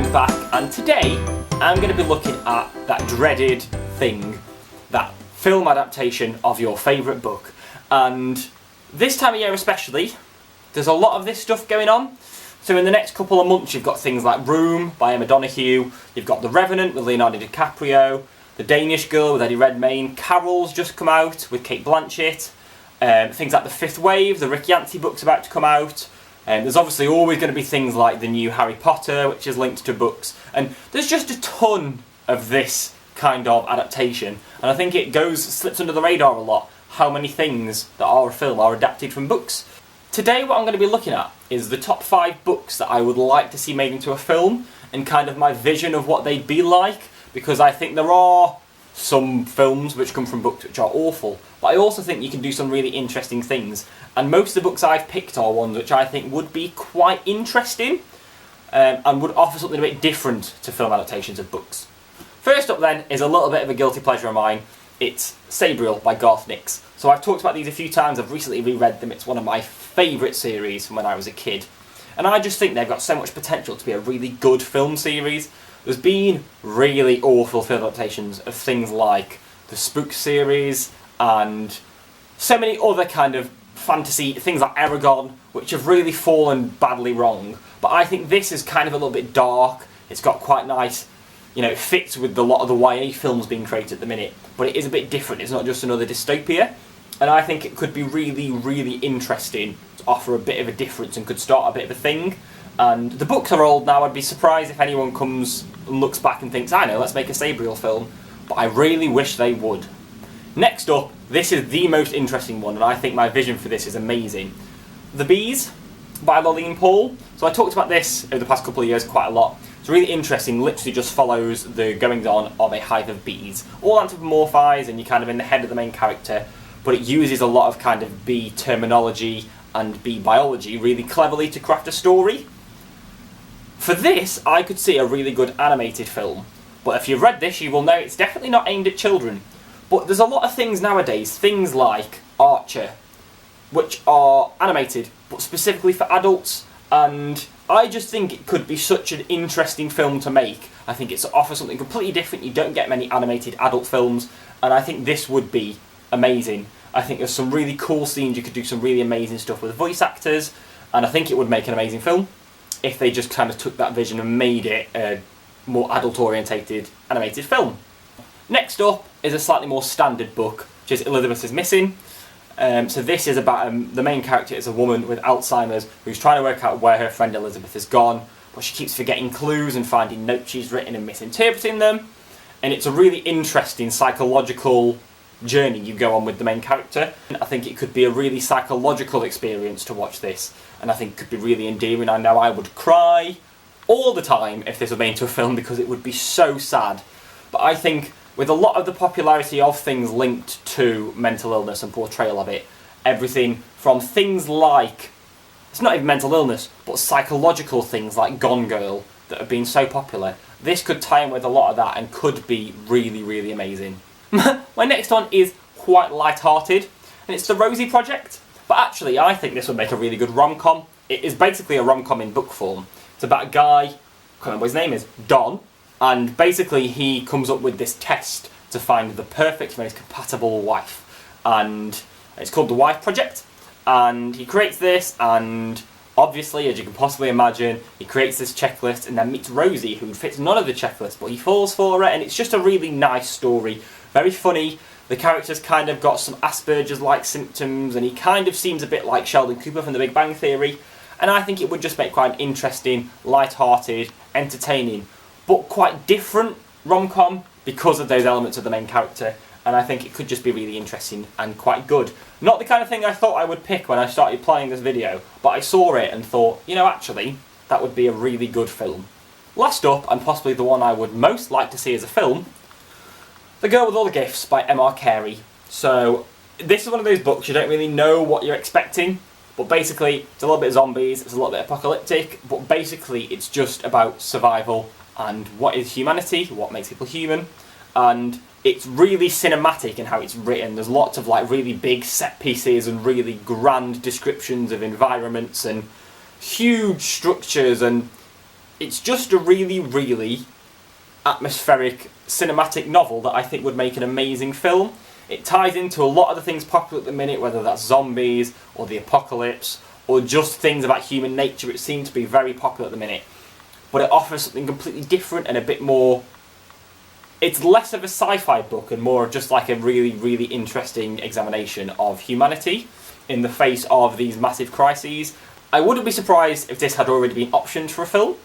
I'm back, and today I'm going to be looking at that dreaded thing, that film adaptation of your favourite book. And this time of year especially, there's a lot of this stuff going on. So in the next couple of months you've got things like Room by Emma Donoghue, you've got The Revenant with Leonardo DiCaprio, The Danish Girl with Eddie Redmayne, Carol's just come out with Kate Blanchett, things like The Fifth Wave, the Rick Yancey book's about to come out. There's obviously always going to be things like the new Harry Potter, which is linked to books, and there's just a ton of this kind of adaptation, and I think it slips under the radar a lot how many things that are a film are adapted from books. Today what I'm going to be looking at is the top 5 books that I would like to see made into a film, and kind of my vision of what they'd be like, because I think there are some films which come from books which are awful, but I also think you can do some really interesting things, and most of the books I've picked are ones which I think would be quite interesting and would offer something a bit different to film adaptations of books. First up then is a little bit of a guilty pleasure of mine. It's Sabriel by Garth Nix. So I've talked about these a few times, I've recently reread them, it's one of my favourite series from when I was a kid, and I just think they've got so much potential to be a really good film series. There's been really awful film adaptations of things like the Spook series and so many other kind of fantasy, things like Eragon, which have really fallen badly wrong. But I think this is kind of a little bit dark, it's got quite nice, it fits with a lot of the YA films being created at the minute, but it is a bit different, it's not just another dystopia. And I think it could be really, really interesting to offer a bit of a difference and could start a bit of a thing. And the books are old now, I'd be surprised if anyone comes and looks back and thinks, I know, let's make a Sabriel film, but I really wish they would. Next up, this is the most interesting one, and I think my vision for this is amazing. The Bees by Lillian Paul. So I talked about this over the past couple of years quite a lot. It's really interesting, literally just follows the goings-on of a hive of bees. All anthropomorphised, and you're kind of in the head of the main character, but it uses a lot of kind of bee terminology and bee biology really cleverly to craft a story. For this, I could see a really good animated film, but if you've read this, you will know it's definitely not aimed at children. But there's a lot of things nowadays, things like Archer, which are animated, but specifically for adults, and I just think it could be such an interesting film to make. I think it's offer something completely different, you don't get many animated adult films, and I think this would be amazing. I think there's some really cool scenes, you could do some really amazing stuff with voice actors, and I think it would make an amazing film if they just kind of took that vision and made it a more adult-orientated animated film. Next up is a slightly more standard book, which is Elizabeth is Missing. So this is about, the main character is a woman with Alzheimer's who's trying to work out where her friend Elizabeth has gone, but she keeps forgetting clues and finding notes she's written and misinterpreting them. And it's a really interesting psychological journey you go on with the main character. I think it could be a really psychological experience to watch this, and I think it could be really endearing. I know I would cry all the time if this were made into a film because it would be so sad. But I think with a lot of the popularity of things linked to mental illness and portrayal of it, everything from things like, it's not even mental illness, but psychological things like Gone Girl that have been so popular, this could tie in with a lot of that and could be really, really amazing. My next one is quite light-hearted, and it's the Rosie Project. But actually, I think this would make a really good rom-com. It is basically a rom-com in book form. It's about a guy, I can't remember what his name is, Don, and basically he comes up with this test to find the perfect, most compatible wife. And it's called the Wife Project. And he creates this, and obviously, as you can possibly imagine, he creates this checklist and then meets Rosie, who fits none of the checklist, but he falls for her, and it's just a really nice story. Very funny. The character's kind of got some Asperger's-like symptoms, and he kind of seems a bit like Sheldon Cooper from The Big Bang Theory, and I think it would just make quite an interesting, light-hearted, entertaining, but quite different rom-com because of those elements of the main character, and I think it could just be really interesting and quite good. Not the kind of thing I thought I would pick when I started playing this video, but I saw it and thought, actually, that would be a really good film. Last up, and possibly the one I would most like to see as a film, The Girl with All the Gifts by M.R. Carey. So, this is one of those books you don't really know what you're expecting, but basically, it's a little bit zombies, it's a little bit apocalyptic, but basically it's just about survival and what is humanity, what makes people human, and it's really cinematic in how it's written. There's lots of really big set pieces and really grand descriptions of environments and huge structures, and it's just a really, really atmospheric, cinematic novel that I think would make an amazing film. It ties into a lot of the things popular at the minute, whether that's zombies, or the apocalypse, or just things about human nature. It seems to be very popular at the minute. But it offers something completely different and a bit more... It's less of a sci-fi book and more just like a really, really interesting examination of humanity in the face of these massive crises. I wouldn't be surprised if this had already been optioned for a film.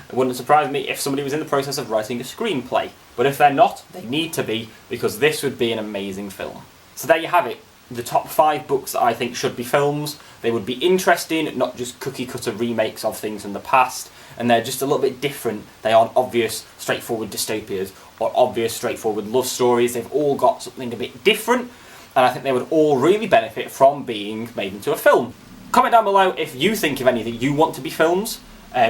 It wouldn't surprise me if somebody was in the process of writing a screenplay. But if they're not, they need to be, because this would be an amazing film. So there you have it. The top 5 books that I think should be films. They would be interesting, not just cookie-cutter remakes of things from the past. And they're just a little bit different. They aren't obvious, straightforward dystopias or obvious, straightforward love stories. They've all got something a bit different. And I think they would all really benefit from being made into a film. Comment down below if you think of any that you want to be films.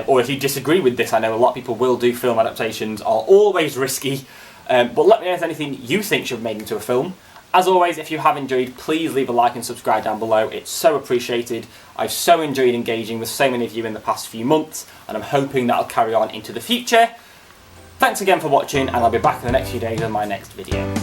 Or if you disagree with this. I know a lot of people will do film adaptations, are always risky. But let me know if there's anything you think should be made into a film. As always, if you have enjoyed, please leave a like and subscribe down below. It's so appreciated. I've so enjoyed engaging with so many of you in the past few months, and I'm hoping that'll carry on into the future. Thanks again for watching, and I'll be back in the next few days with my next video.